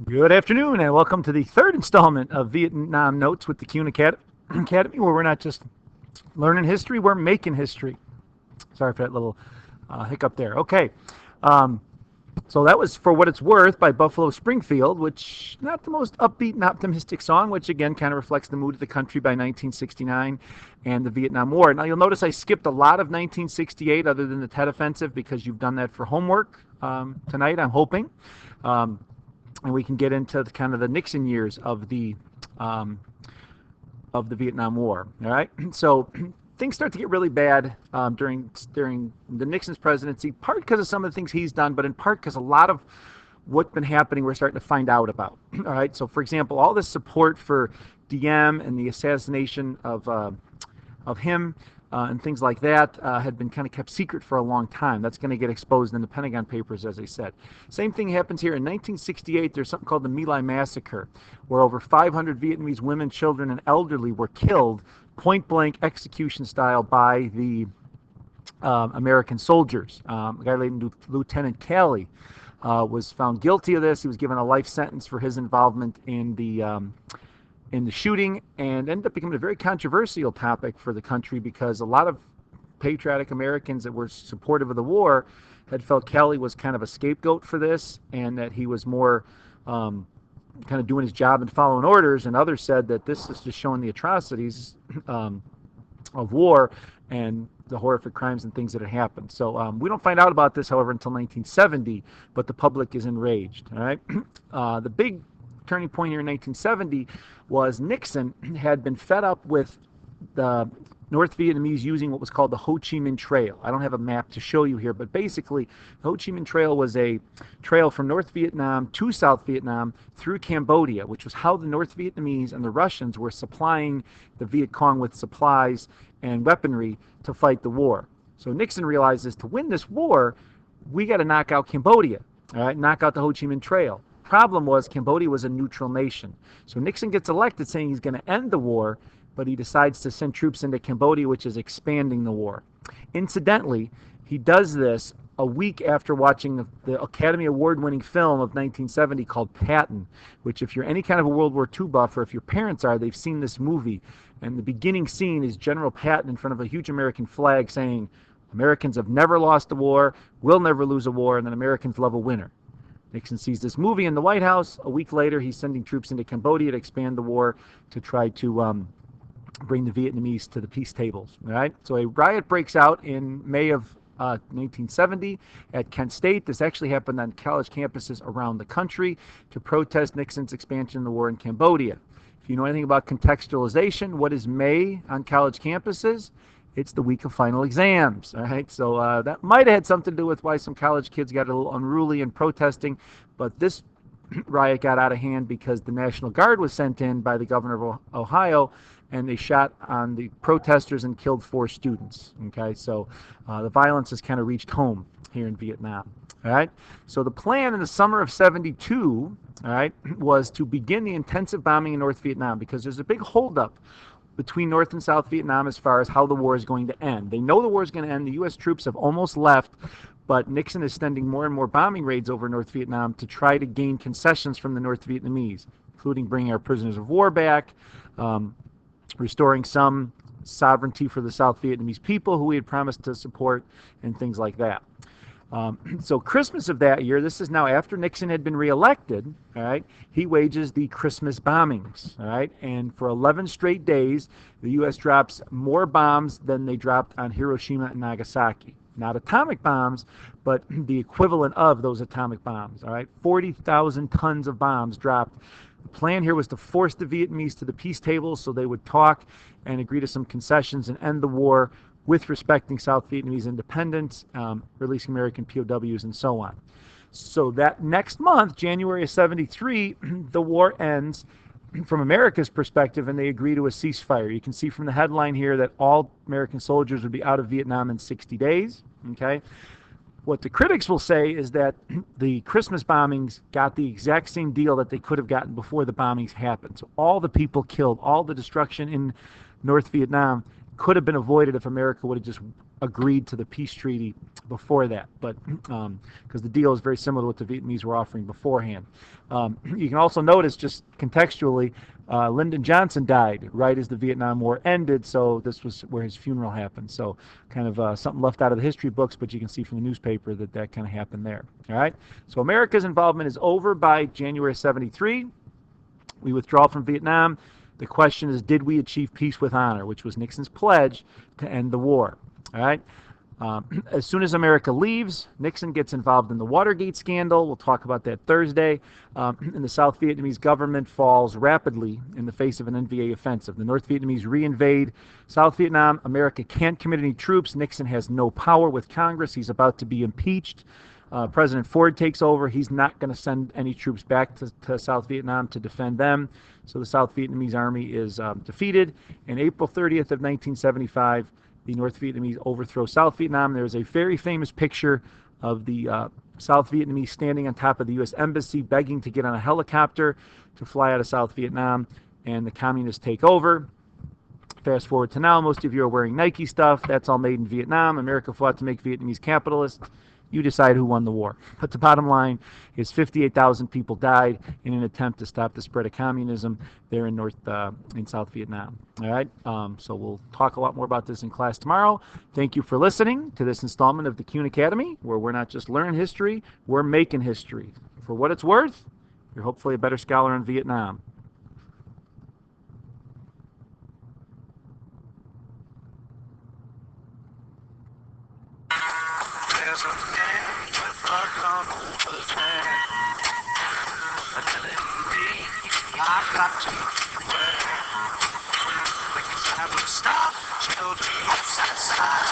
Good afternoon, and welcome to the third installment of Vietnam Notes with the Kuhn Academy, where we're not just learning history, we're making history. Sorry for that little hiccup there. Okay, um, so that was For What It's Worth by Buffalo Springfield, which not the most upbeat and optimistic song, which again kind of reflects the mood of the country by 1969 and the Vietnam War. Now you'll notice I skipped a lot of 1968 other than the Tet Offensive because you've done that for homework tonight, I'm hoping. And we can get into kind of the Nixon years um, of the Vietnam War. All right, so things start to get really bad during the Nixon's presidency, part because of some of the things he's done, but in part because a lot of what's been happening we're starting to find out about. All right, so for example, all this support for Diem and the assassination of him. And things like that had been kind of kept secret for a long time. That's going to get exposed in the Pentagon Papers, as I said. Same thing happens here. In 1968, there's something called the Lai Massacre, where over 500 Vietnamese women, children, and elderly were killed point-blank execution style by the American soldiers. A guy named Lieutenant Calley was found guilty of this. He was given a life sentence for his involvement in the shooting, and ended up becoming a very controversial topic for the country because a lot of patriotic Americans that were supportive of the war had felt Kelly was kind of a scapegoat for this, and that he was more kind of doing his job and following orders, and others said that this is just showing the atrocities of war and the horrific crimes and things that had happened. So we don't find out about this, however, until 1970, but the public is enraged. All right, the big turning point here in 1970 was Nixon had been fed up with the North Vietnamese using what was called the Ho Chi Minh Trail. I don't have a map to show you here, but basically the Ho Chi Minh Trail was a trail from North Vietnam to South Vietnam through Cambodia, which was how the North Vietnamese and the Russians were supplying the Viet Cong with supplies and weaponry to fight the war. So Nixon realizes to win this war, we got to knock out Cambodia, all right, knock out the Ho Chi Minh Trail. Problem was Cambodia was a neutral nation. So Nixon gets elected saying he's going to end the war, but he decides to send troops into Cambodia, which is expanding the war. Incidentally, he does this a week after watching the Academy Award-winning film of 1970 called Patton, which if you're any kind of a World War II buff, or if your parents are, they've seen this movie. And the beginning scene is General Patton in front of a huge American flag saying, Americans have never lost a war, will never lose a war, and then Americans love a winner. Nixon sees this movie in the White House. A week later, he's sending troops into Cambodia to expand the war to try to bring the Vietnamese to the peace tables. All right? So a riot breaks out in May of 1970 at Kent State. This actually happened on college campuses around the country to protest Nixon's expansion of the war in Cambodia. If you know anything about contextualization, what is May on college campuses? It's the week of final exams, all right? So that might have had something to do with why some college kids got a little unruly and protesting, but this riot got out of hand because the National Guard was sent in by the governor of Ohio, and they shot on the protesters and killed 4 students, okay? So the violence has kind of reached home here in Vietnam, all right? So the plan in the summer of 72, all right, was to begin the intensive bombing in North Vietnam because there's a big holdup between North and South Vietnam as far as how the war is going to end. They know the war is going to end. The U.S. troops have almost left, but Nixon is sending more and more bombing raids over North Vietnam to try to gain concessions from the North Vietnamese, including bringing our prisoners of war back, restoring some sovereignty for the South Vietnamese people who we had promised to support, and things like that. So Christmas of that year, this is now after Nixon had been reelected, all right, he wages the Christmas bombings, all right, and for 11 straight days, the U.S. drops more bombs than they dropped on Hiroshima and Nagasaki. Not atomic bombs, but the equivalent of those atomic bombs, all right, 40,000 tons of bombs dropped. The plan here was to force the Vietnamese to the peace table so they would talk and agree to some concessions and end the war with respecting South Vietnamese independence, releasing American POWs, and so on. So that next month, January of 73, the war ends from America's perspective, and they agree to a ceasefire. You can see from the headline here that all American soldiers would be out of Vietnam in 60 days. Okay. What the critics will say is that the Christmas bombings got the exact same deal that they could have gotten before the bombings happened. So all the people killed, all the destruction in North Vietnam could have been avoided if America would have just agreed to the peace treaty before that, but because the deal is very similar to what the Vietnamese were offering beforehand. You can also notice, just contextually, Lyndon Johnson died right as the Vietnam War ended, so this was where his funeral happened. So kind of something left out of the history books, but you can see from the newspaper that that kind of happened there. All right, so America's involvement is over by January 73. We withdraw from Vietnam. The question is, did we achieve peace with honor, which was Nixon's pledge to end the war? All right. As soon as America leaves, Nixon gets involved in the Watergate scandal. We'll talk about that Thursday. And the South Vietnamese government falls rapidly in the face of an NVA offensive. The North Vietnamese reinvade South Vietnam. America can't commit any troops. Nixon has no power with Congress. He's about to be impeached. President Ford takes over. He's not going to send any troops back to South Vietnam to defend them. So the South Vietnamese army is defeated. And April 30th of 1975, the North Vietnamese overthrow South Vietnam. There's a very famous picture of the South Vietnamese standing on top of the U.S. Embassy begging to get on a helicopter to fly out of South Vietnam, and the communists take over. Fast forward to now, most of you are wearing Nike stuff. That's all made in Vietnam. America fought to make Vietnamese capitalists. You decide who won the war. But the bottom line is 58,000 people died in an attempt to stop the spread of communism there in South Vietnam. All right. So we'll talk a lot more about this in class tomorrow. Thank you for listening to this installment of the Kuhn Academy, where we're not just learning history, we're making history. For what it's worth, you're hopefully a better scholar in Vietnam. There's a man with a gun for the fan. I tell him, I got to beware. Because I will stop children outside.